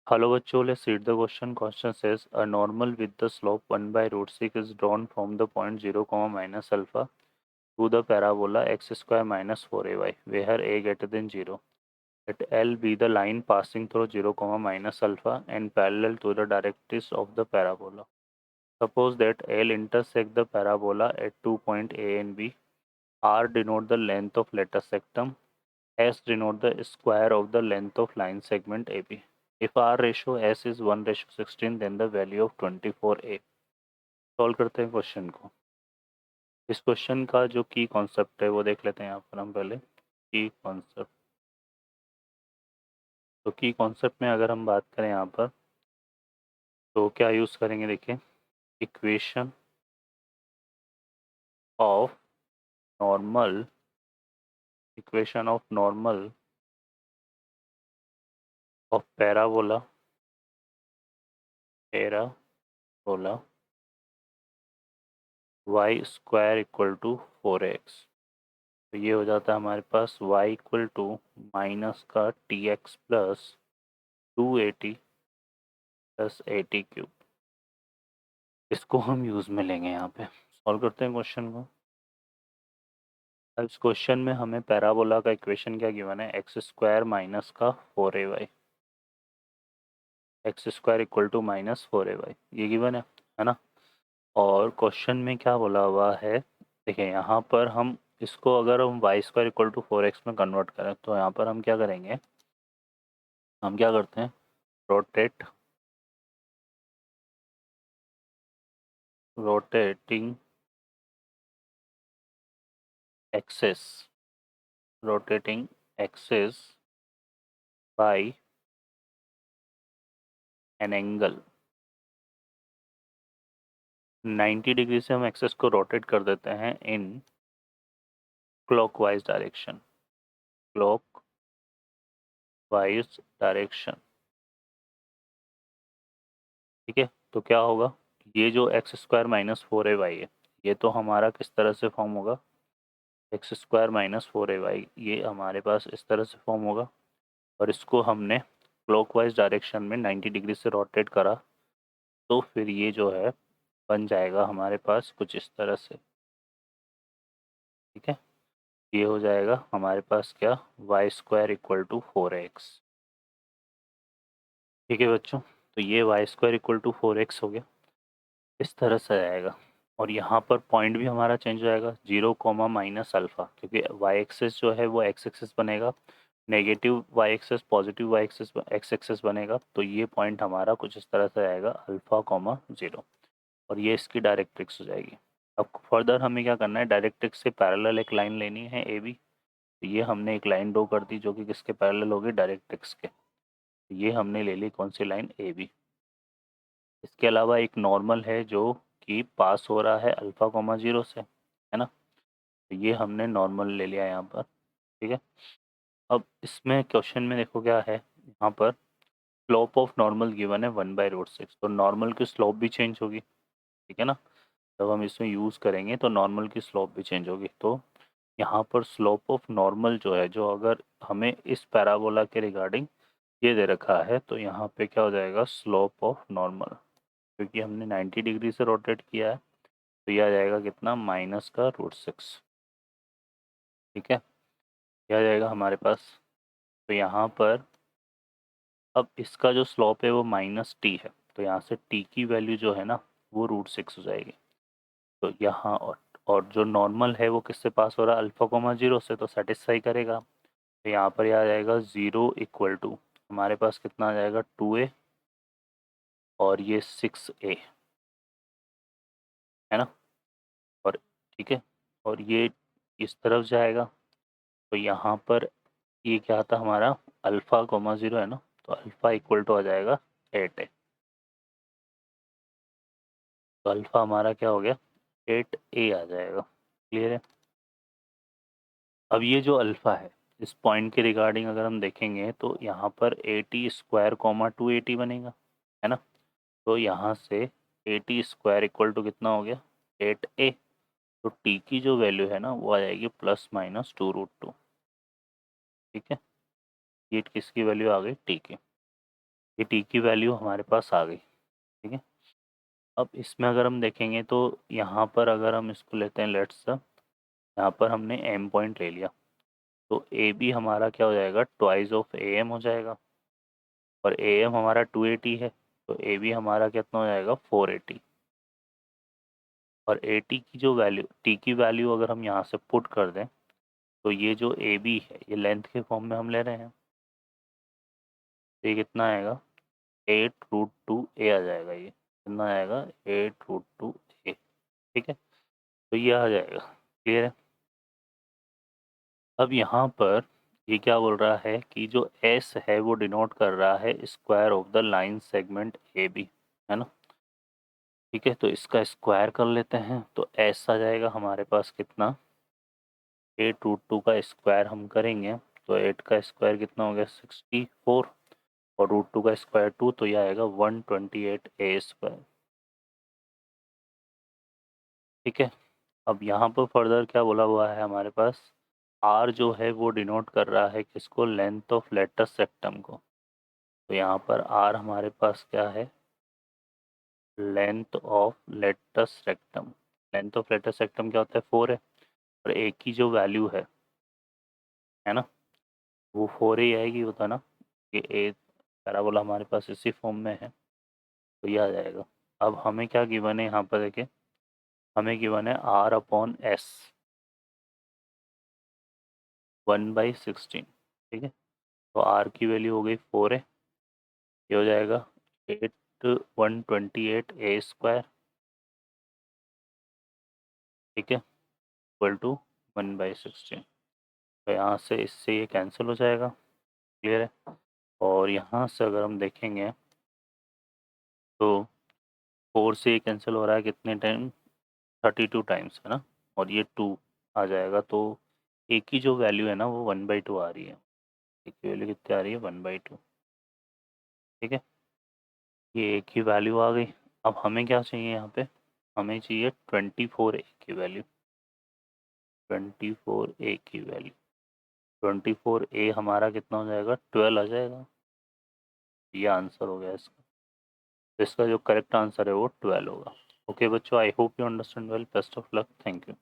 Hello bachcho, let's read the question. Question says a normal with the slope 1 by root 6 is drawn from the point 0 comma minus alpha to the parabola x square minus 4ay where a greater than 0. Let L be the line passing through 0 comma minus alpha and parallel to the directrix of the parabola. Suppose that L intersect the parabola at 2 point A and B. R denote the length of latter sectum. S denote the square of the length of line segment AB. If R ratio S is 1:16 then the value of 24A. Solve करते हैं question को। इस question का जो की concept है वो देख लेते हैं यहाँ पर हम पहले की कॉन्सेप्ट। तो की कॉन्सेप्ट में अगर हम बात करें यहाँ पर तो क्या यूज़ करेंगे, देखिए equation of normal of parabola y square equal to 4x। तो ये हो जाता है हमारे पास y इक्वल टू माइनस का tx प्लस 280 प्लस 80 क्यूब। इसको हम यूज़ में लेंगे यहाँ पे। सॉल्व करते हैं क्वेश्चन को। अब इस क्वेश्चन में हमें पैराबोला का इक्वेशन क्या गिवन है, एक्स स्क्वायर माइनस का 4ay, x square equal to minus 4ay ये गिवन है ना। और क्वेश्चन में क्या बोला हुआ है, देखिए यहाँ पर हम इसको अगर हम Y square equal to 4x में कन्वर्ट करें तो यहाँ पर हम क्या करेंगे, हम क्या करते हैं rotating axes by an angle 90 degree से हम एक्सेस को रोटेट कर देते हैं इन क्लॉकवाइज डायरेक्शन, ठीक है। तो क्या होगा, ये जो एक्स स्क्वायर माइनस 4ay है ये तो हमारा किस तरह से फॉर्म होगा, एक्स स्क्वायर माइनस 4ay ये हमारे पास इस तरह से फॉर्म होगा। और इसको हमने क्लॉकवाइज डायरेक्शन में 90 डिग्री से रोटेट करा तो फिर ये जो है बन जाएगा हमारे पास कुछ इस तरह से, ठीक है। ये हो जाएगा हमारे पास क्या, Y square equal to 4x, ठीक है बच्चों। तो ये Y square equal to 4x हो गया, इस तरह से आएगा। और यहाँ पर पॉइंट भी हमारा चेंज हो जाएगा 0 कोमा माइनस अल्फ़ा, क्योंकि वाई एक्सेस जो है वो एक्स एक्सेस बनेगा, negative y axis positive y axis x axis बनेगा। तो ये पॉइंट हमारा कुछ इस तरह से आएगा अल्फ़ा कोमा 0, और ये इसकी डायरेक्ट्रिक्स हो जाएगी। अब फर्दर हमें क्या करना है, डायरेक्ट्रिक्स से पैरेलल एक लाइन लेनी है ए बी। तो ये हमने एक लाइन ड्रॉ कर दी जो कि किसके पैरेलल होगी, डायरेक्ट्रिक्स के। तो ये हमने ले ली कौन सी लाइन, ए बी। इसके अलावा एक नॉर्मल है जो कि पास हो रहा है अल्फ़ा कोमा 0 से, है ना। तो ये हमने नॉर्मल ले लिया यहाँ पर, ठीक है। अब इसमें क्वेश्चन में देखो क्या है, यहाँ पर स्लोप ऑफ नॉर्मल गिवन है 1/√6। तो नॉर्मल की स्लोप भी चेंज होगी, ठीक है ना। जब हम इसमें यूज़ करेंगे तो नॉर्मल की स्लोप भी चेंज होगी। तो यहाँ पर स्लोप ऑफ नॉर्मल जो है, जो अगर हमें इस पैराबोला के रिगार्डिंग ये दे रखा है तो यहाँ पे क्या हो जाएगा, स्लोप ऑफ नॉर्मल, क्योंकि हमने 90 डिग्री से रोटेट किया है तो ये आ जाएगा कितना, माइनस का √6, ठीक है। ये आ जाएगा हमारे पास। तो यहाँ पर अब इसका जो स्लोप है वो -t है, तो यहाँ से t की वैल्यू जो है ना वो √6 हो जाएगी। तो यहाँ और जो नॉर्मल है वो किससे पास हो रहा है, अल्फ़ा कोमा 0 से, तो सेटिस्फाई करेगा। तो यहाँ पर यह आ जाएगा 0 इक्वल टू हमारे पास कितना आ जाएगा 2a और ये 6a, है ना। और ठीक है, और ये इस तरफ जाएगा। तो यहाँ पर ये क्या था हमारा, अल्फ़ा कोमा 0 है ना, तो अल्फ़ा इक्वल टू आ जाएगा 8a। तो अल्फ़ा हमारा क्या हो गया, 8a आ जाएगा। क्लियर है। अब ये जो अल्फ़ा है इस पॉइंट के रिगार्डिंग अगर हम देखेंगे तो यहाँ पर 80 स्क्वायर कोमा 280 बनेगा, है ना। तो यहाँ से 80 स्क्वायर इक्वल टू कितना हो गया, 8a। तो t की जो वैल्यू है ना वो आ जाएगी +-2√2, ठीक है। ये किसकी वैल्यू आ गई, t की। ये टी की वैल्यू हमारे पास आ गई, ठीक है। अब इसमें अगर हम देखेंगे तो यहाँ पर अगर हम इसको लेते हैं लेट्स, यहाँ पर हमने एम पॉइंट ले लिया, तो ए बी हमारा क्या हो जाएगा, ट्वाइस ऑफ ए एम हो जाएगा, और ए एम हमारा 280 है, तो ए बी हमारा कितना हो जाएगा 480। और ए टी की जो वैल्यू, टी की वैल्यू अगर हम यहाँ से पुट कर दें, तो ये जो ए बी है ये लेंथ के फॉर्म में हम ले रहे हैं, तो ये कितना आएगा 8√2 ए आ जाएगा, ये कितना आएगा 8√2 ए, ठीक है। तो ये आ जाएगा, क्लियर है। अब यहाँ पर ये क्या बोल रहा है कि जो एस है वो डिनोट कर रहा है square of the line segment A B, है ना। ठीक है, तो इसका स्क्वायर कर लेते हैं, तो एस आ जाएगा हमारे पास कितना, 8√2 का स्क्वायर हम करेंगे, तो 8 का स्क्वायर कितना हो गया 64, और √2 का स्क्वायर 2, तो ये आएगा 128 ए स्क्वायर, ठीक है। अब यहाँ पर फर्दर क्या बोला हुआ है हमारे पास, आर जो है वो डिनोट कर रहा है किसको, लेंथ ऑफ लेटस सेक्टम को। तो यहाँ पर आर हमारे पास क्या है, length of latus rectum. Length of latus rectum क्या होता है 4 है, और ए की जो वैल्यू है ना, वो 4 ही आएगी, होता ना, ये ए पैराबोला हमारे पास इसी फॉर्म में है, तो ये आ जाएगा। अब हमें क्या गिवन है यहाँ पर देखिए, हमें गिवन है आर अपॉन एस 1/16, ठीक है। तो आर की वैल्यू हो गई 4 है, ये हो जाएगा 128 ए स्क्वायर, ठीक है, इक्वल टू 1/16। तो यहाँ से इससे ये कैंसिल हो जाएगा, क्लियर है। और यहाँ से अगर हम देखेंगे तो 4 से ये कैंसिल हो रहा है कितने टाइम, 32 टाइम्स, है ना, और ये 2 आ जाएगा, तो ए की जो वैल्यू है ना वो 1/2 आ रही है। ए की वैल्यू कितनी आ रही है 1/2, ठीक है। ये ए की वैल्यू आ गई। अब हमें क्या चाहिए यहाँ पे, हमें चाहिए 24 ए की वैल्यू, 24 ए की वैल्यू, 24 ए हमारा कितना हो जाएगा 12 आ जाएगा, ये आंसर हो गया इसका। तो इसका जो करेक्ट आंसर है वो 12 होगा। ओके बच्चों, I hope you understand well, best of luck, thank you.